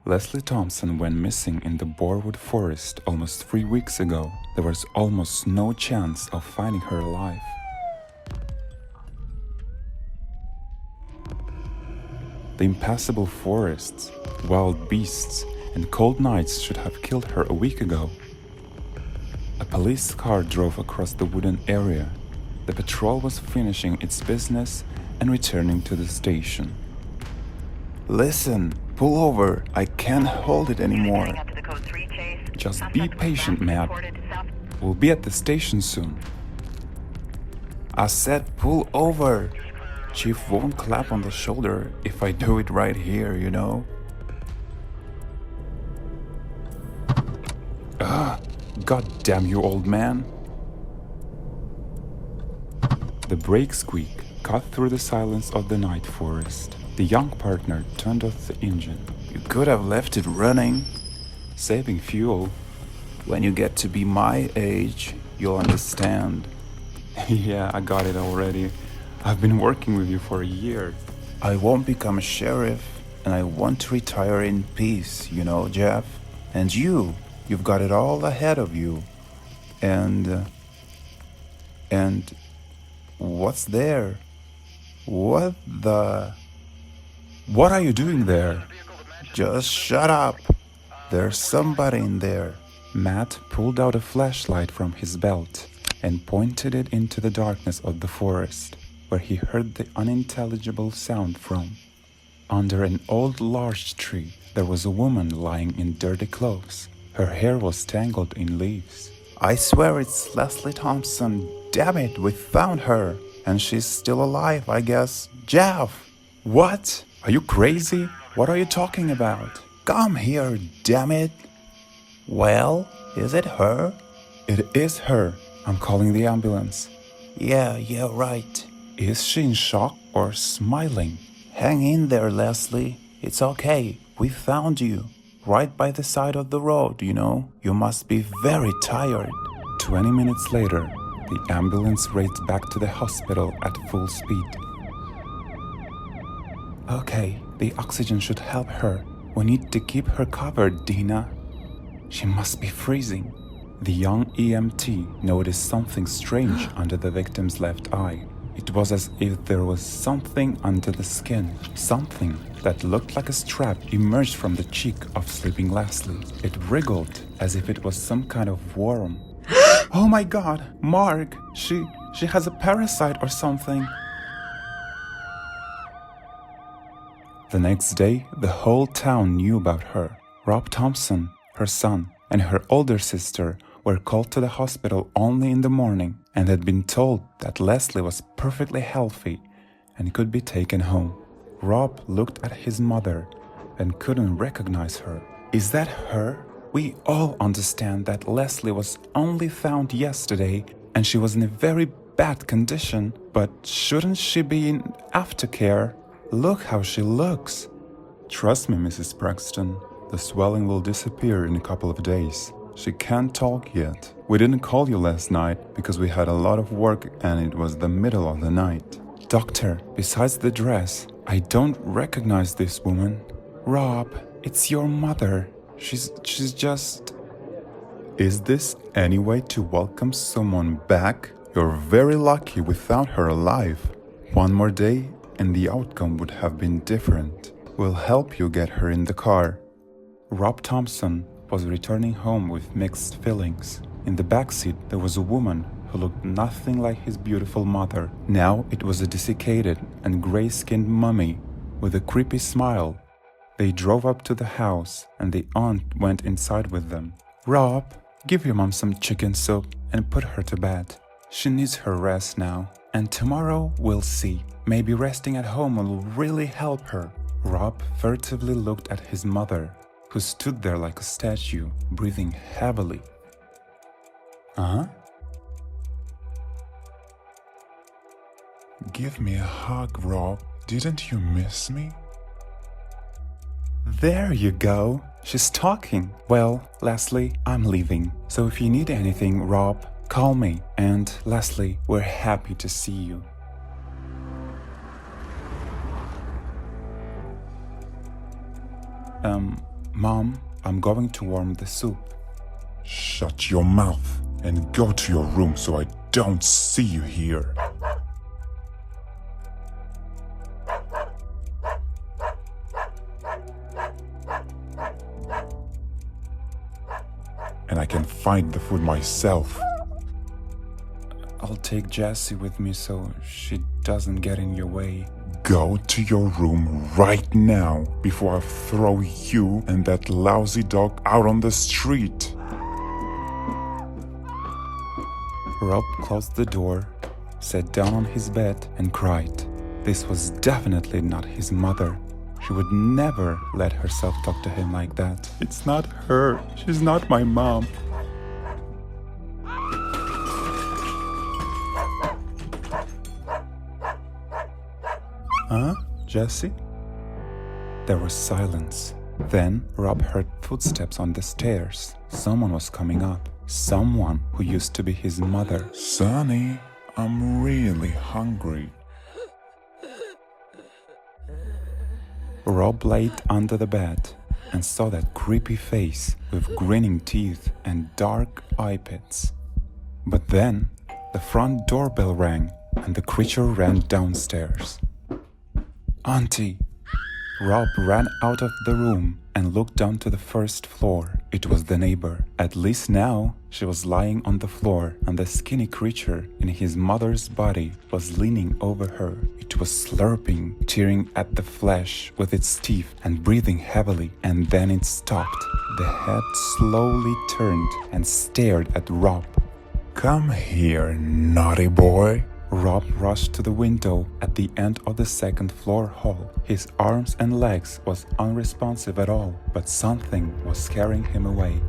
Leslie Thompson went missing in the Borwood Forest almost 3 weeks ago. There was almost no chance of finding her alive. The impassable forests, wild beasts, and cold nights should have killed her a week ago. A police car drove across the wooded area. The patrol was finishing its business and returning to the station. Listen, pull over. I can't hold it anymore. Just be patient, Matt. We'll be at the station soon. I said pull over. Chief won't clap on the shoulder if I do it right here, you know? God damn you, old man. The brake squeak cut through the silence of the night forest. The young partner turned off the engine. You could have left it running. Saving fuel. When you get to be my age, you'll understand. Yeah, I got it already. I've been working with you for a year. I won't become a sheriff, and I want to retire in peace, you know, Jeff. And you've got it all ahead of you. And what's there? What are you doing there? Just shut up. There's somebody in there. Matt pulled out a flashlight from his belt and pointed it into the darkness of the forest, where he heard the unintelligible sound from. Under an old larch tree, there was a woman lying in dirty clothes. Her hair was tangled in leaves. I swear it's Leslie Thompson. Damn it, we found her. And she's still alive, I guess. Jeff! What? Are you crazy? What are you talking about? Come here, damn it. Well, is it her? It is her. I'm calling the ambulance. Yeah, right. Is she in shock or smiling? Hang in there, Leslie. It's okay. We found you. Right by the side of the road, you know. You must be very tired. 20 minutes later, the ambulance raced back to the hospital at full speed. Okay, the oxygen should help her. We need to keep her covered, Dina. She must be freezing. The young EMT noticed something strange under the victim's left eye. It was as if there was something under the skin, something that looked like a strap emerged from the cheek of sleeping Leslie. It wriggled as if it was some kind of worm. Oh my God, Mark, she has a parasite or something. The next day, the whole town knew about her. Rob Thompson, her son, and her older sister were called to the hospital only in the morning and had been told that Leslie was perfectly healthy and could be taken home. Rob looked at his mother and couldn't recognize her. Is that her? We all understand that Leslie was only found yesterday and she was in a very bad condition, but shouldn't she be in aftercare? Look how she looks. Trust me, Mrs. Braxton. The swelling will disappear in a couple of days. She can't talk yet. We didn't call you last night because we had a lot of work and it was the middle of the night. Doctor, besides the dress, I don't recognize this woman. Rob, it's your mother. She's just... Is this any way to welcome someone back? You're very lucky we found her alive. One more day and the outcome would have been different. We'll help you get her in the car. Rob Thompson was returning home with mixed feelings. In the backseat, there was a woman who looked nothing like his beautiful mother. Now it was a desiccated and gray-skinned mummy with a creepy smile. They drove up to the house and the aunt went inside with them. Rob, give your mom some chicken soup and put her to bed. She needs her rest now. And tomorrow we'll see. Maybe resting at home will really help her. Rob furtively looked at his mother, who stood there like a statue, breathing heavily. Give me a hug, Rob. Didn't you miss me? There you go. She's talking. Well, Leslie, I'm leaving. So if you need anything, Rob, call me. And Leslie, we're happy to see you. Mom, I'm going to warm the soup. Shut your mouth and go to your room so I don't see you here. And I can find the food myself. I'll take Jessie with me so she doesn't get in your way. Go to your room right now before I throw you and that lousy dog out on the street. Rob closed the door, sat down on his bed and cried. This was definitely not his mother. She would never let herself talk to him like that. It's not her. She's not my mom. Huh? Jessie? There was silence. Then Rob heard footsteps on the stairs. Someone was coming up. Someone who used to be his mother. Sonny, I'm really hungry. Rob laid under the bed and saw that creepy face with grinning teeth and dark eye pits. But then the front doorbell rang and the creature ran downstairs. Auntie! Rob ran out of the room and looked down to the first floor. It was the neighbor. At least now she was lying on the floor and the skinny creature in his mother's body was leaning over her. It was slurping, tearing at the flesh with its teeth and breathing heavily, and then it stopped. The head slowly turned and stared at Rob. Come here, naughty boy. Rob rushed to the window at the end of the second floor hall. His arms and legs was unresponsive at all, but something was carrying him away.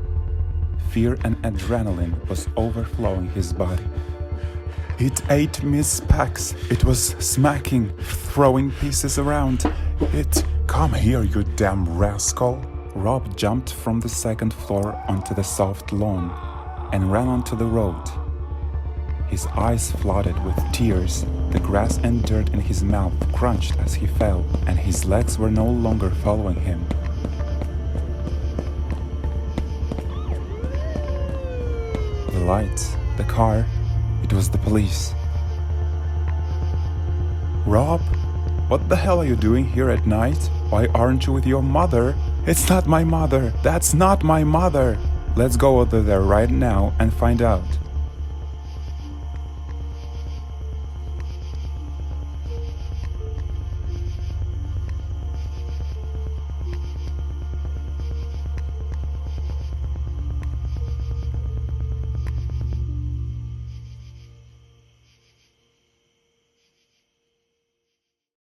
Fear and adrenaline was overflowing his body. It ate Miss Pax. It was smacking, throwing pieces around. Come here, you damn rascal. Rob jumped from the second floor onto the soft lawn and ran onto the road. His eyes flooded with tears, the grass and dirt in his mouth crunched as he fell, and his legs were no longer following him. The lights, the car, it was the police. Rob, what the hell are you doing here at night? Why aren't you with your mother? It's not my mother! That's not my mother! Let's go over there right now and find out.